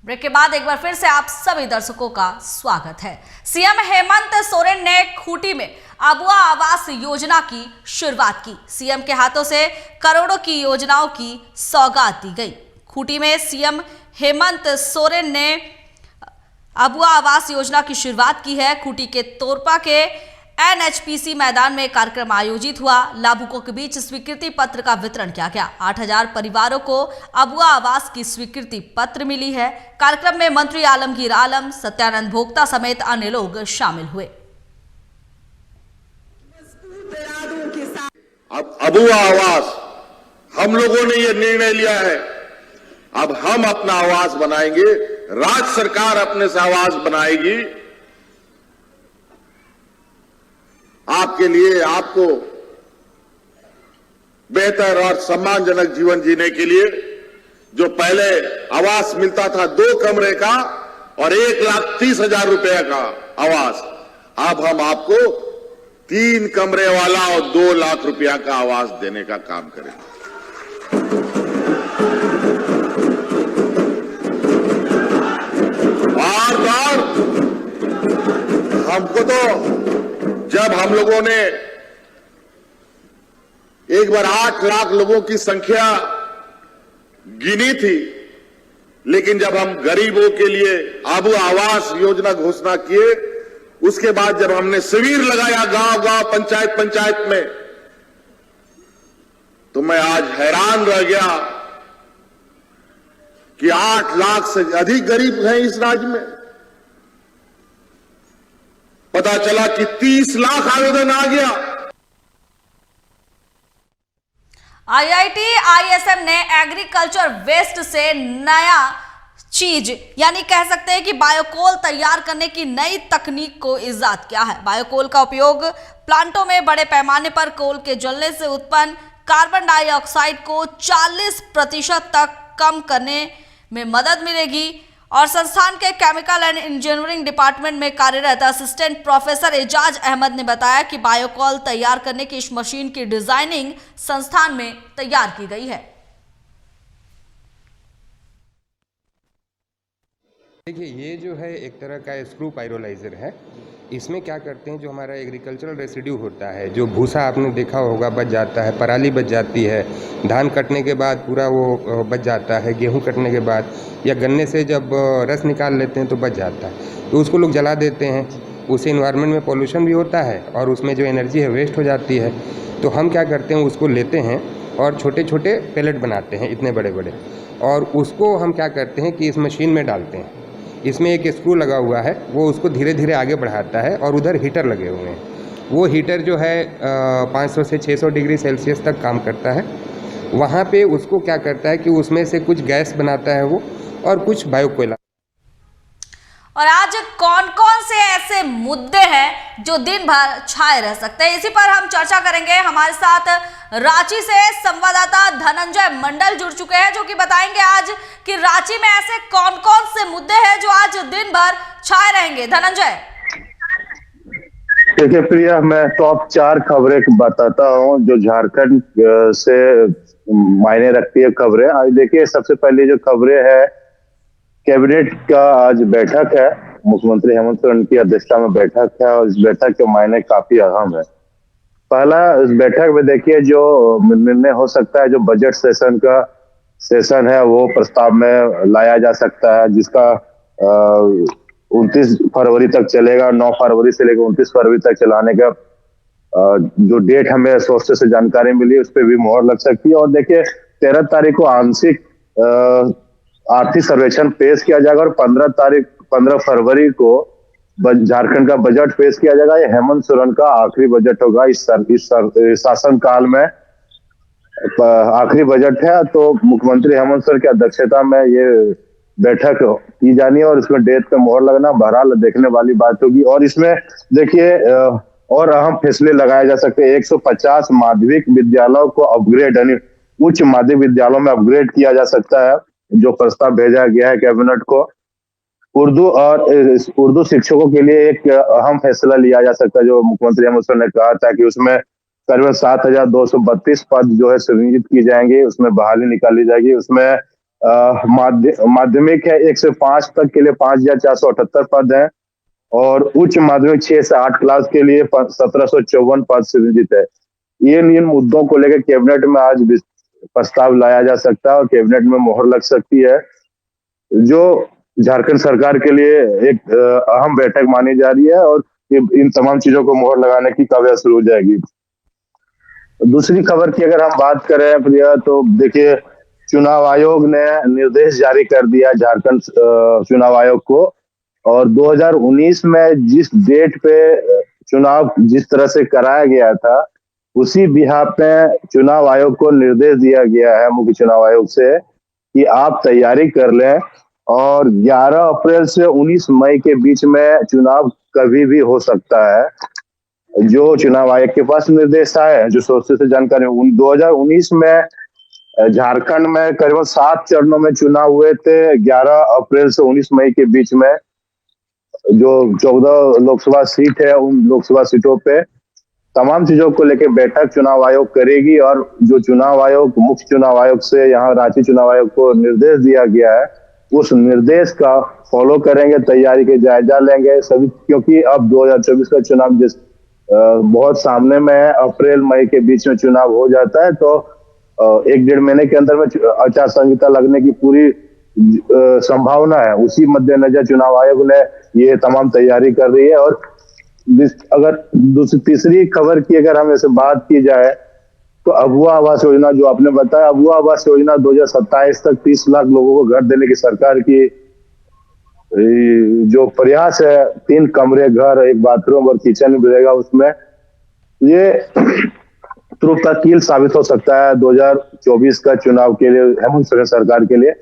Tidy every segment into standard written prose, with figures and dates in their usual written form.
Break के बाद एक बार फिर से आप सभी दर्शकों का स्वागत है। सीएम हेमंत सोरेन ने खूंटी में अबुआ आवास योजना की शुरुआत की। सीएम के हाथों से करोड़ों की योजनाओं की सौगात दी गई। खूंटी में सीएम हेमंत सोरेन ने अबुआ आवास योजना की शुरुआत की है। खूंटी के तोरपा के एनएचपीसी मैदान में कार्यक्रम आयोजित हुआ। लाभुकों के बीच स्वीकृति पत्र का वितरण किया गया। 8000 परिवारों को अबुआ आवास की स्वीकृति पत्र मिली है। कार्यक्रम में मंत्री आलमगीर आलम, सत्यानंद भोक्ता समेत अन्य लोग शामिल हुए। अब अबुआ आवास हम लोगों ने यह निर्णय लिया है, अब हम अपना आवास बनाएंगे, राज्य सरकार अपने से आवास बनाएगी। आपके लिए, आपको बेहतर और सम्मानजनक जीवन जीने के लिए जो पहले आवास मिलता था 2 कमरे का और 1,30,000 रुपए का आवास, अब हम आपको 3 कमरे वाला और 2 लाख रुपया का आवास देने का काम करेंगे। बार हमको तो जब हम लोगों ने एक बार 8 लाख लोगों की संख्या गिनी थी, लेकिन जब हम गरीबों के लिए अबुआ आवास योजना घोषणा किए, उसके बाद जब हमने शिविर लगाया गांव-गांव, पंचायत में, तो मैं आज हैरान रह गया कि 8 लाख से अधिक गरीब हैं इस राज्य में। पता चला कि 30 लाख आवेदन आ गया। आईआईटी आईएसएम ने एग्रीकल्चर वेस्ट से नया चीज यानी कह सकते हैं कि बायोकोल तैयार करने की नई तकनीक को इजाद किया है। बायोकोल का उपयोग प्लांटों में बड़े पैमाने पर कोल के जलने से उत्पन्न कार्बन डाइऑक्साइड को 40% तक कम करने में मदद मिलेगी। और संस्थान के केमिकल एंड इंजीनियरिंग डिपार्टमेंट में कार्यरत असिस्टेंट प्रोफेसर एजाज अहमद ने बताया कि बायोकोल तैयार करने की इस मशीन की डिजाइनिंग संस्थान में तैयार की गई है। देखिए, ये जो है एक तरह का स्क्रू पायरोलाइजर है। इसमें क्या करते हैं, जो हमारा एग्रीकल्चरल रेसिड्यू होता है, जो भूसा आपने देखा होगा बच जाता है, पराली बच जाती है, धान कटने के बाद पूरा वो बच जाता है, गेहूं कटने के बाद, या गन्ने से जब रस निकाल लेते हैं तो बच जाता है, तो उसको लोग जला देते हैं। उससे इन्वायरमेंट में पोल्यूशन भी होता है और उसमें जो एनर्जी है वेस्ट हो जाती है। तो हम क्या करते हैं, उसको लेते हैं और छोटे छोटे पैलेट बनाते हैं, इतने बड़े बड़े, और उसको हम क्या करते हैं कि इस मशीन में डालते हैं। इसमें एक स्क्रू लगा हुआ है, वो उसको धीरे धीरे आगे बढ़ाता है, और उधर हीटर लगे हुए हैं। वो हीटर जो है 500 से 600 डिग्री सेल्सियस तक काम करता है। वहाँ पे उसको क्या करता है कि उसमें से कुछ गैस बनाता है वो, और कुछ बायोकोयला। और आज कौन कौन से ऐसे मुद्दे हैं जो दिन भर छाए रह सकते हैं, इसी पर हम चर्चा करेंगे। हमारे साथ रांची से संवाददाता धनंजय मंडल जुड़ चुके हैं, जो कि बताएंगे आज कि रांची में ऐसे कौन कौन से मुद्दे हैं जो आज दिन भर छाए रहेंगे। धनंजय। देखिए प्रिया, मैं टॉप 4 खबरें बताता हूं जो झारखंड से मायने रखती है खबरें। आज देखिए, सबसे पहले जो खबरें है, कैबिनेट का आज बैठक है, मुख्यमंत्री हेमंत सोरेन की अध्यक्षता में बैठक है, और इस बैठक के मायने काफी अहम है। पहला, इस बैठक में देखिए जो निर्णय हो सकता है, जो बजट सेशन का सेशन है वो प्रस्ताव में लाया जा सकता है, जिसका 29 फरवरी तक चलेगा। 9 फरवरी से लेकर 29 फरवरी तक चलाने का जो डेट हमें सोर्सेस से जानकारी मिली, उस पर भी मोहर लग सकती है। और देखिए 13 तारीख को आंशिक आर्थिक सर्वेक्षण पेश किया जाएगा, और 15 फरवरी को झारखंड का बजट पेश किया जाएगा। ये हेमंत सोरेन का आखिरी बजट होगा इस शासन काल में, आखिरी बजट है। तो मुख्यमंत्री हेमंत सोरेन की अध्यक्षता में ये बैठक की जानी है, और इसमें डेट पे मोहर लगना बहरहाल देखने वाली बात होगी। और इसमें देखिए और अहम फैसले लगाए जा सकते हैं। 150 माध्यमिक विद्यालयों को अपग्रेड, यानी उच्च माध्यमिक विद्यालयों में अपग्रेड किया जा सकता है, जो प्रस्ताव भेजा गया है कैबिनेट को। उर्दू शिक्षकों के लिए एक अहम फैसला लिया जा सकता है, जो मुख्यमंत्री हेमंत सोरेन ने कहा था कि उसमें करीबन 7,232 पद जो है सृजित की जाएंगे, उसमें बहाली निकाली जाएगी। उसमें माध्यमिक है 1 से 5 तक के लिए 5,478 पद हैं और उच्च माध्यमिक 6 से 8 क्लास के लिए 1754 पद सृजित है। इन मुद्दों को लेकर कैबिनेट में आज प्रस्ताव लाया जा सकता है और कैबिनेट में मोहर लग सकती है, जो झारखंड सरकार के लिए एक अहम बैठक मानी जा रही है और इन तमाम चीजों को मोहर लगाने की काव्य शुरू हो जाएगी। दूसरी खबर की अगर हम बात करें प्रिया, तो देखिए चुनाव आयोग ने निर्देश जारी कर दिया झारखंड चुनाव आयोग को, और 2019 में जिस डेट पे चुनाव जिस तरह से कराया गया था उसी बिहाफ पे चुनाव आयोग को निर्देश दिया गया है मुख्य चुनाव आयोग से कि आप तैयारी कर लें और 11 अप्रैल से 19 मई के बीच में चुनाव कभी भी हो सकता है। जो चुनाव आयोग के पास निर्देश आए, जो सोर्सेस से जानकारी, 2019 में झारखंड में करीबन 7 चरणों में चुनाव हुए थे। 11 अप्रैल से 19 मई के बीच में जो 14 लोकसभा सीट है, उन लोकसभा सीटों पे तमाम चीजों को लेकर बैठक चुनाव आयोग करेगी और जो चुनाव आयोग मुख्य चुनाव आयोग से यहाँ रांची चुनाव आयोग को निर्देश दिया गया है उस निर्देश का फॉलो करेंगे, तैयारी के जायजा लेंगे सभी, क्योंकि अब 2024 का चुनाव जिस बहुत सामने में है, अप्रैल मई के बीच में चुनाव हो जाता है, तो 1-1.5 महीने के अंदर में आचार संहिता लगने की पूरी संभावना है। उसी मद्देनजर चुनाव आयोग ने ये तमाम तैयारी कर रही है। और अगर तीसरी खबर की अगर हम ऐसे बात की जाए तो अबुआ आवास योजना, जो आपने बताया, अबुआ आवास योजना 2027 तक 30 लाख लोगों को घर देने की सरकार की जो प्रयास है, 3 कमरे घर, 1 बाथरूम और किचन भी रहेगा उसमें, ये तुरुप का कील साबित हो सकता है 2024 का चुनाव के लिए, हेमंत सोरेन सरकार के लिए।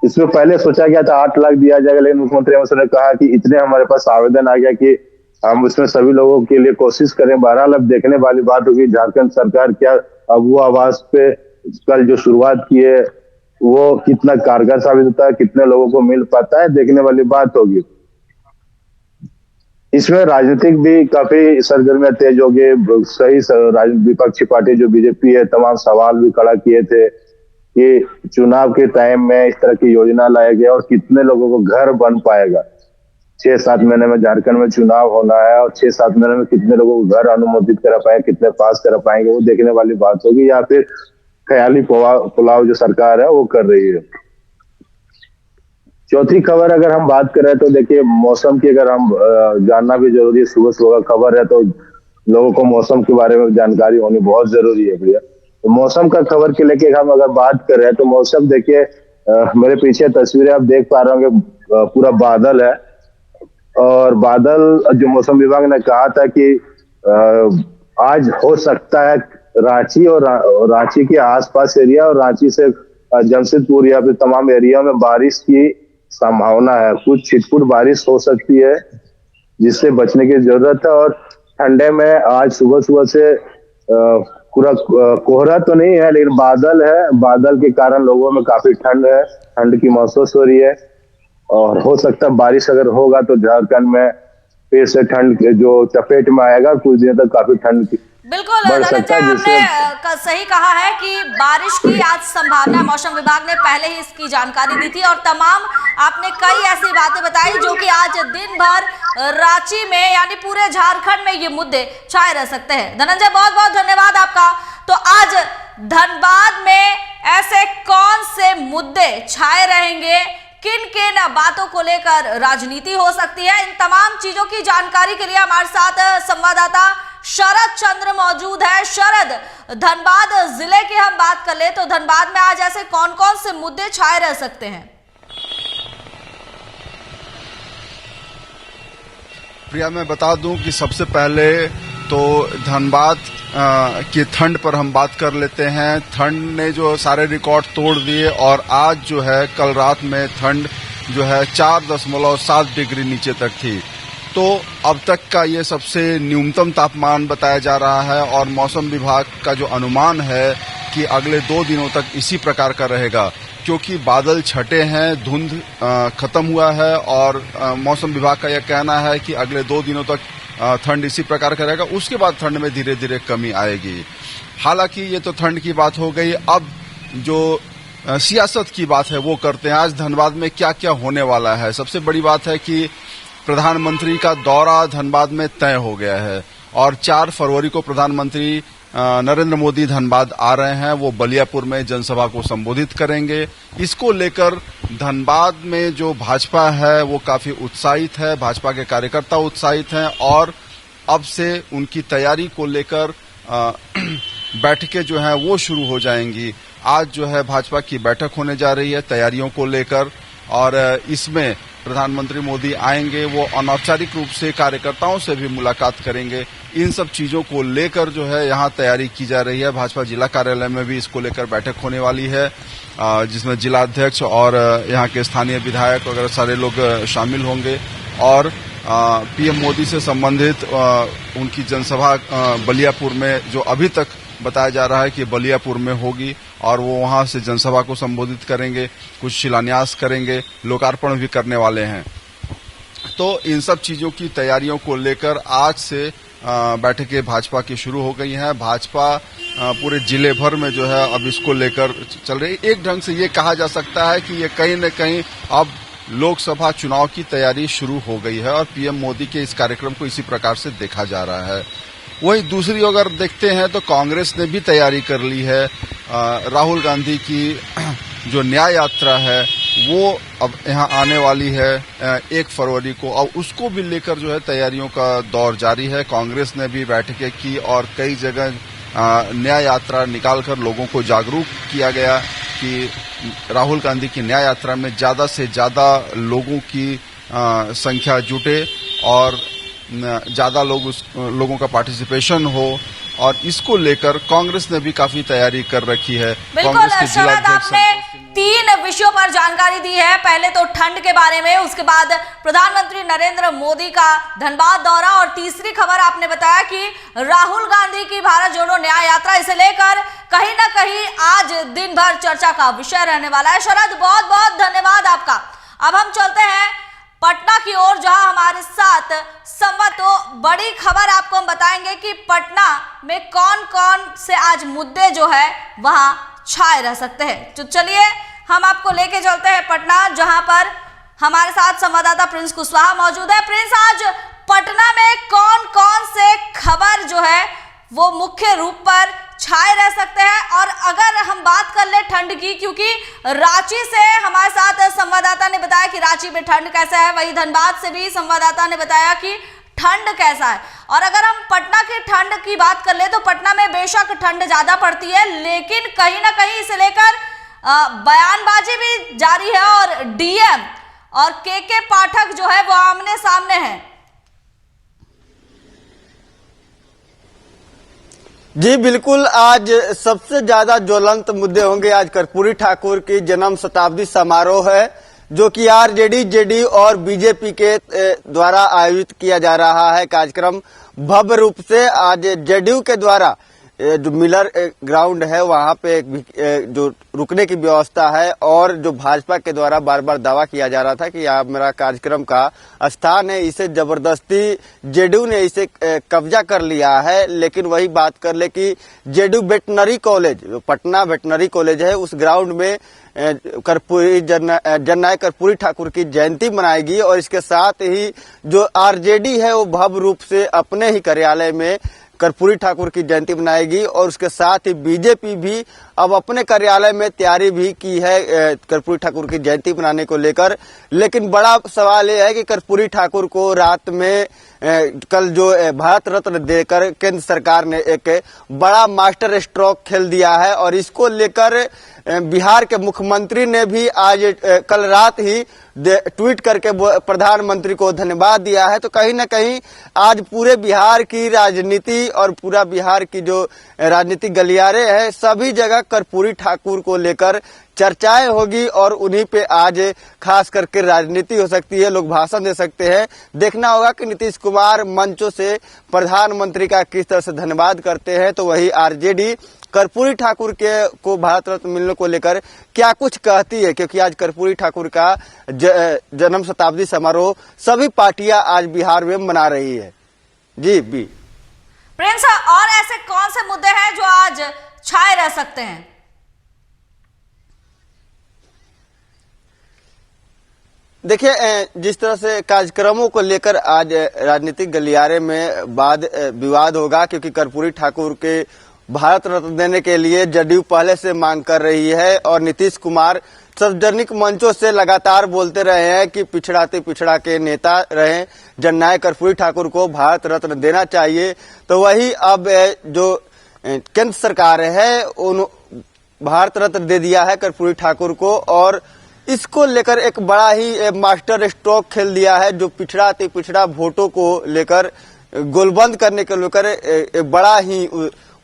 इसमें पहले सोचा गया था 8 लाख दिया जाएगा, लेकिन मुख्यमंत्री हेमंत सोरेन ने कहा कि इतने हमारे पास आवेदन आ गया कि हम उसमें सभी लोगों के लिए कोशिश करें। बहरहाल अब देखने वाली बात होगी झारखंड सरकार क्या अबुआ आवास पे कल जो शुरुआत की है वो कितना कारगर साबित होता है, कितने लोगों को मिल पाता है, देखने वाली बात होगी। इसमें राजनीतिक भी काफी सरगर्मियां तेज हो गई। सही विपक्षी पार्टी जो बीजेपी है तमाम सवाल भी खड़ा किए थे कि चुनाव के टाइम में इस तरह की योजना लाया गया और कितने लोगों को घर बन पाएगा। 6-7 महीने में झारखंड में चुनाव होना है और 6-7 महीने में कितने लोगों को घर अनुमोदित करा पाएंगे, कितने पास करा पाएंगे, वो देखने वाली बात होगी, या फिर ख्याली पुलाव जो सरकार है वो कर रही है। चौथी खबर अगर हम बात करें तो देखिए मौसम की अगर हम जानना भी जरूरी है, सुबह सुबह का खबर है तो लोगों को मौसम के बारे में जानकारी होनी बहुत जरूरी है भैया। तो मौसम का खबर के लेके हम अगर बात करें तो मौसम देखिए, मेरे पीछे तस्वीरें आप देख पा रहे होंगे, पूरा बादल है और बादल जो मौसम विभाग ने कहा था कि आज हो सकता है रांची और रांची के आसपास एरिया और रांची से जमशेदपुर या फिर तमाम एरिया में बारिश की संभावना है। कुछ छिटपुट बारिश हो सकती है जिससे बचने की जरूरत है। और ठंडे में आज सुबह सुबह से पूरा कोहरा तो नहीं है लेकिन बादल है, बादल के कारण लोगों में काफी ठंड है, ठंड की महसूस हो रही है और हो सकता है बारिश अगर होगा तो झारखंड में फिर से ठंड जो चपेट में आएगा, कुछ दिनों तक काफी ठंड बिल्कुल धनंजय, आपने सही कहा है कि बारिश की आज संभावना, मौसम विभाग ने पहले ही इसकी जानकारी दी थी और तमाम आपने कई ऐसी बातें बताई जो कि आज दिन भर रांची में यानी पूरे झारखंड में ये मुद्दे छाए रह सकते हैं। धनंजय बहुत बहुत धन्यवाद आपका। तो आज धनबाद में ऐसे कौन से मुद्दे छाए रहेंगे, किन किन बातों को लेकर राजनीति हो सकती है, इन तमाम चीजों की जानकारी के लिए हमारे साथ संवाददाता शरद चंद्र मौजूद है। शरद, धनबाद जिले की हम बात कर ले तो धनबाद में आज ऐसे कौन कौन से मुद्दे छाए रह सकते हैं? प्रिया, मैं बता दूं कि सबसे पहले तो धनबाद की ठंड पर हम बात कर लेते हैं। ठंड ने जो सारे रिकॉर्ड तोड़ दिए और आज जो है कल रात में ठंड जो है 4.7 डिग्री नीचे तक थी। तो अब तक का ये सबसे न्यूनतम तापमान बताया जा रहा है और मौसम विभाग का जो अनुमान है कि अगले 2 दिनों तक इसी प्रकार का रहेगा, क्योंकि बादल छटे हैं, धुंध खत्म हुआ है और मौसम विभाग का यह कहना है कि अगले 2 दिनों तक ठंड इसी प्रकार का रहेगा। उसके बाद ठंड में धीरे धीरे कमी आएगी। हालांकि ये तो ठंड की बात हो गई। अब जो सियासत की बात है वो करते हैं। आज धनबाद में क्या क्या होने वाला है, सबसे बड़ी बात है कि प्रधानमंत्री का दौरा धनबाद में तय हो गया है और 4 फरवरी को प्रधानमंत्री नरेंद्र मोदी धनबाद आ रहे हैं। वो बलियापुर में जनसभा को संबोधित करेंगे। इसको लेकर धनबाद में जो भाजपा है वो काफी उत्साहित है, भाजपा के कार्यकर्ता उत्साहित हैं और अब से उनकी तैयारी को लेकर बैठकें जो हैं वो शुरू हो जाएंगी। आज जो है भाजपा की बैठक होने जा रही है तैयारियों को लेकर और इसमें प्रधानमंत्री मोदी आएंगे, वो अनौपचारिक रूप से कार्यकर्ताओं से भी मुलाकात करेंगे। इन सब चीजों को लेकर जो है यहाँ तैयारी की जा रही है। भाजपा जिला कार्यालय में भी इसको लेकर बैठक होने वाली है जिसमें जिला अध्यक्ष और यहाँ के स्थानीय विधायक वगैरह सारे लोग शामिल होंगे और पीएम मोदी से संबंधित उनकी जनसभा बलियापुर में जो अभी तक बताया जा रहा है कि बलियापुर में होगी और वो वहां से जनसभा को संबोधित करेंगे, कुछ शिलान्यास करेंगे, लोकार्पण भी करने वाले हैं। तो इन सब चीजों की तैयारियों को लेकर आज से बैठकें भाजपा की शुरू हो गई हैं। भाजपा पूरे जिले भर में जो है अब इसको लेकर चल रही है। एक ढंग से ये कहा जा सकता है कि ये कहीं न कहीं अब लोकसभा चुनाव की तैयारी शुरू हो गई है और पीएम मोदी के इस कार्यक्रम को इसी प्रकार से देखा जा रहा है। वही दूसरी अगर देखते हैं तो कांग्रेस ने भी तैयारी कर ली है। राहुल गांधी की जो न्याय यात्रा है वो अब यहाँ आने वाली है 1 फरवरी को और उसको भी लेकर जो है तैयारियों का दौर जारी है। कांग्रेस ने भी बैठकें की और कई जगह न्याय यात्रा निकालकर लोगों को जागरूक किया गया कि राहुल गांधी की न्याय यात्रा में ज्यादा से ज्यादा लोगों की संख्या जुटे और ज्यादा लोगों का पार्टिसिपेशन हो और इसको लेकर कांग्रेस ने भी काफी तैयारी कर रखी है। बिल्कुल शरद, आपने 3 विषयों पर जानकारी दी है। पहले तो ठंड के बारे में, उसके बाद प्रधानमंत्री नरेंद्र मोदी का धनबाद दौरा और तीसरी खबर आपने बताया कि राहुल गांधी की भारत जोड़ो न्याय यात्रा। इसे लेकर कहीं ना कहीं आज दिन भर चर्चा का विषय रहने वाला है। शरद, बहुत बहुत धन्यवाद आपका। अब हम चलते हैं पटना की ओर, जहां हमारे साथ संवाद, तो बड़ी खबर आपको हम बताएंगे कि पटना में कौन कौन से आज मुद्दे जो है वहां छाए रह सकते हैं। तो चलिए हम आपको लेके चलते हैं पटना, जहां पर हमारे साथ संवाददाता प्रिंस कुशवाहा मौजूद है। प्रिंस, आज पटना में कौन कौन से खबर जो है वो मुख्य रूप पर छाए रह सकते हैं? और अगर हम बात कर ले ठंड की, क्योंकि रांची से हमारे साथ संवाददाता ने बताया कि रांची में ठंड कैसा है, वही धनबाद से भी संवाददाता ने बताया कि ठंड कैसा है। और अगर हम पटना की ठंड की बात कर ले तो पटना में बेशक ठंड ज्यादा पड़ती है, लेकिन कहीं ना कहीं इसे लेकर बयानबाजी भी जारी है और डीएम और के पाठक जो है वो आमने सामने हैं। जी बिल्कुल, आज सबसे ज्यादा ज्वलंत मुद्दे होंगे। आज कर्पूरी ठाकुर की जन्म शताब्दी समारोह है जो कि आरजेडी, जेडी और बीजेपी के द्वारा आयोजित किया जा रहा है। कार्यक्रम भव्य रूप से आज जेडीयू के द्वारा जो मिलर ग्राउंड है वहां पे जो रुकने की व्यवस्था है और जो भाजपा के द्वारा बार बार दावा किया जा रहा था कि यह मेरा कार्यक्रम का स्थान है, इसे जबरदस्ती जेडीयू ने इसे कब्जा कर लिया है। लेकिन वही बात कर ले कि JDU veterinary college, Patna veterinary college है, उस ग्राउंड में जननायक कर्पूरी ठाकुर की जयंती मनाएगी और इसके साथ ही जो आरजेडी है वो भव्य रूप से अपने ही कार्यालय में कर्पूरी ठाकुर की जयंती मनाएगी और उसके साथ ही बीजेपी भी अब अपने कार्यालय में तैयारी भी की है कर्पूरी ठाकुर की जयंती मनाने को लेकर। लेकिन बड़ा सवाल यह है कि कर्पूरी ठाकुर को रात में कल जो भारत रत्न देकर केंद्र सरकार ने एक बड़ा मास्टर स्ट्रोक खेल दिया है और इसको लेकर बिहार के मुख्यमंत्री ने भी आज कल रात ही ट्वीट करके प्रधानमंत्री को धन्यवाद दिया है। तो कहीं ना कहीं आज पूरे बिहार की राजनीति और पूरा बिहार की जो राजनीतिक गलियारे हैं सभी जगह कर्पूरी ठाकुर को लेकर चर्चाएं होगी और उन्हीं पे आज खास करके राजनीति हो सकती है, लोग भाषण दे सकते हैं। देखना होगा कि नीतीश कुमार मंचों से प्रधानमंत्री का किस तरह से धन्यवाद करते हैं, तो वही आरजेडी कर्पूरी ठाकुर को भारत रत्न मिलने को लेकर क्या कुछ कहती है, क्योंकि आज कर्पूरी ठाकुर का जन्म शताब्दी समारोह सभी पार्टियां आज बिहार में मना रही है। जी बी प्रिंस, और ऐसे कौन से मुद्दे हैं जो आज छाए रह सकते हैं? देखिए, जिस तरह से कार्यक्रमों को लेकर आज राजनीतिक गलियारे में विवाद होगा, क्योंकि कर्पूरी ठाकुर के भारत रत्न देने के लिए जदयू पहले से मांग कर रही है और नीतीश कुमार सार्वजनिक मंचों से लगातार बोलते रहे हैं कि पिछड़ाते पिछड़ा के नेता रहे, जननायक कर्पूरी ठाकुर को भारत रत्न देना चाहिए। तो वही अब जो केंद्र सरकार है उन भारत रत्न दे दिया है कर्पूरी ठाकुर को, और इसको लेकर एक बड़ा ही मास्टर स्ट्रोक खेल दिया है, जो पिछड़ाते पिछड़ा वोटों को लेकर गोलबंद करने के लेकर एक बड़ा ही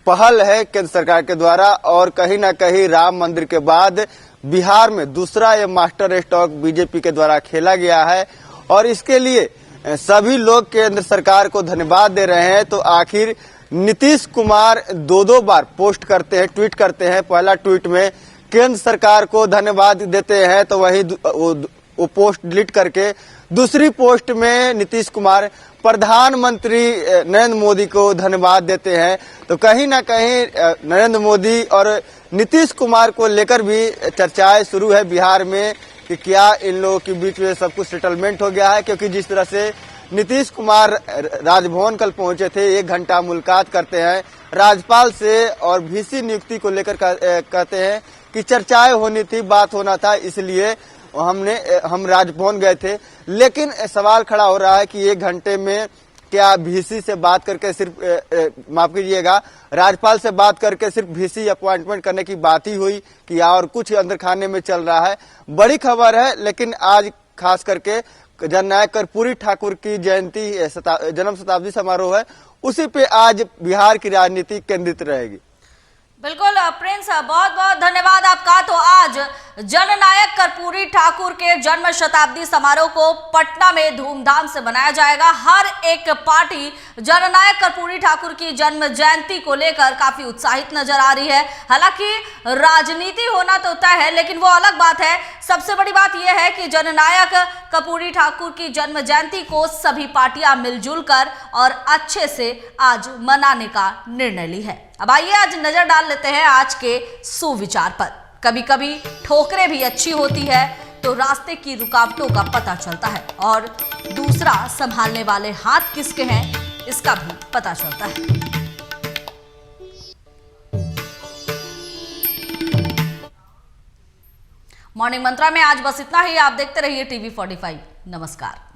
पहल है केंद्र सरकार के द्वारा। और कहीं ना कहीं राम मंदिर के बाद बिहार में दूसरा ये मास्टर स्ट्रोक बीजेपी के द्वारा खेला गया है, और इसके लिए सभी लोग केंद्र सरकार को धन्यवाद दे रहे हैं। तो आखिर नीतीश कुमार दो बार पोस्ट करते हैं, ट्वीट करते हैं। पहला ट्वीट में केंद्र सरकार को धन्यवाद देते हैं, तो वही वो पोस्ट डिलीट करके दूसरी पोस्ट में नीतीश कुमार प्रधानमंत्री नरेंद्र मोदी को धन्यवाद देते हैं। तो कहीं ना कहीं नरेंद्र मोदी और नीतीश कुमार को लेकर भी चर्चाएं शुरू है बिहार में कि क्या इन लोगों के बीच में सब कुछ सेटलमेंट हो गया है। क्योंकि जिस तरह से नीतीश कुमार राजभवन कल पहुंचे थे, 1 घंटा मुलाकात करते हैं राज्यपाल से और वीसी नियुक्ति को लेकर कहते हैं कि चर्चाएं होनी थी, बात होना था, इसलिए हम राजभवन गए थे। लेकिन सवाल खड़ा हो रहा है कि 1 घंटे में क्या वीसी से बात करके सिर्फ माफ कीजिएगा, राज्यपाल से बात करके सिर्फ वीसी अपॉइंटमेंट करने की बात ही हुई कि और कुछ अंदर खाने में चल रहा है। बड़ी खबर है, लेकिन आज खास करके जननायक कर्पूरी ठाकुर की जयंती जन्म शताब्दी समारोह है, उसी पे आज बिहार की राजनीति केंद्रित रहेगी। बिल्कुल प्रिंस, बहुत बहुत धन्यवाद आपका। तो आज जननायक कर्पूरी ठाकुर के जन्म शताब्दी समारोह को पटना में धूमधाम से मनाया जाएगा। हर एक पार्टी जननायक कर्पूरी ठाकुर की जन्म जयंती को लेकर काफी उत्साहित नजर आ रही है। हालांकि राजनीति होना तो तय है, लेकिन वो अलग बात है। सबसे बड़ी बात यह है कि जननायक कर्पूरी ठाकुर की जन्म जयंती को सभी पार्टियां मिलजुल कर और अच्छे से आज मनाने का निर्णय ली है। अब आइए आज नजर डाल लेते हैं आज के सुविचार पर। कभी कभी ठोकरें भी अच्छी होती है तो रास्ते की रुकावटों का पता चलता है, और दूसरा संभालने वाले हाथ किसके हैं इसका भी पता चलता है। मॉर्निंग मंत्रा में आज बस इतना ही। आप देखते रहिए TV45। नमस्कार।